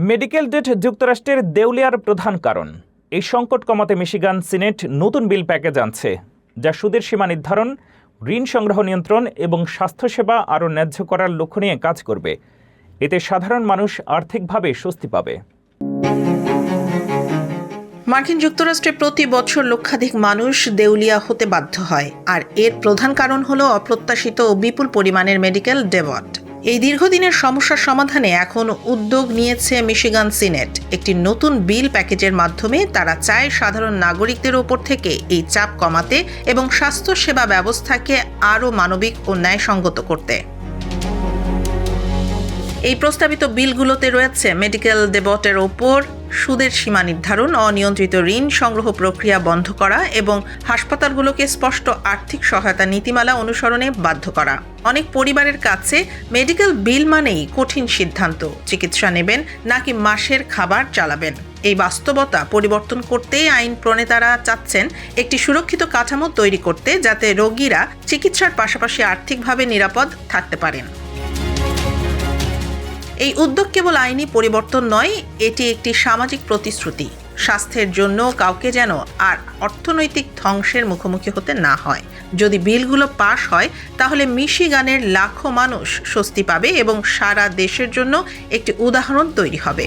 Medical date যুক্তরাষ্ট্রের দেউলিয়ার প্রধান কারণ। এই সংকট কমাতে মিশিগান সিনেট নতুন বিল প্যাকেজ আনছে, যা সুদের সীমা নির্ধারণ, ঋণ সংগ্রহ নিয়ন্ত্রণ এবং স্বাস্থ্যসেবা আরও ন্যায্য করার লক্ষ্য নিয়ে কাজ করবে। এতে সাধারণ মানুষ আর্থিকভাবে স্বস্তি পাবে। মার্কিন যুক্তরাষ্ট্রে প্রতি বছর লক্ষাধিক মানুষ দেউলিয়া হতে বাধ্য হয়, আর এর প্রধান কারণ হলো অপ্রত্যাশিত ও বিপুল পরিমাণের মেডিকেল ডেবট। এই দীর্ঘদিনের সমস্যার সমাধানে এখন উদ্যোগ নিয়েছে মিশিগান সিনেট। একটি নতুন বিল প্যাকেজের মাধ্যমে তারা চায় সাধারণ নাগরিকদের ওপর থেকে এই চাপ কমাতে এবং স্বাস্থ্যসেবা ব্যবস্থাকে আরও মানবিক ও ন্যায়সঙ্গত করতে। এই প্রস্তাবিত বিলগুলোতে রয়েছে মেডিকেল ডেবটের ওপর সুদের সীমা নির্ধারণ, অনিয়ন্ত্রিত ঋণ সংগ্রহ প্রক্রিয়া বন্ধ করা এবং হাসপাতালগুলোকে স্পষ্ট আর্থিক সহায়তা নীতিমালা অনুসরণে বাধ্য করা। অনেক পরিবারের কাছে মেডিকেল বিল মানেই কঠিন সিদ্ধান্ত, চিকিৎসা নেবেন নাকি মাসের খাবার চালাবেন। এই বাস্তবতা পরিবর্তন করতেই আইন প্রণেতারা চাচ্ছেন একটি সুরক্ষিত কাঠামো তৈরি করতে, যাতে রোগীরা চিকিৎসার পাশাপাশি আর্থিকভাবে নিরাপদ থাকতে পারেন। এই উদ্যোগ কেবল আইনি পরিবর্তন নয়, এটি একটি সামাজিক প্রতিশ্রুতি। স্বাস্থ্যের জন্য কাউকে যেন আর অর্থনৈতিক ধ্বংসের মুখোমুখি হতে না হয়। যদি বিলগুলো পাশ হয়, তাহলে মিশিগানের লাখো মানুষ স্বস্তি পাবে এবং সারা দেশের জন্য একটি উদাহরণ তৈরি হবে।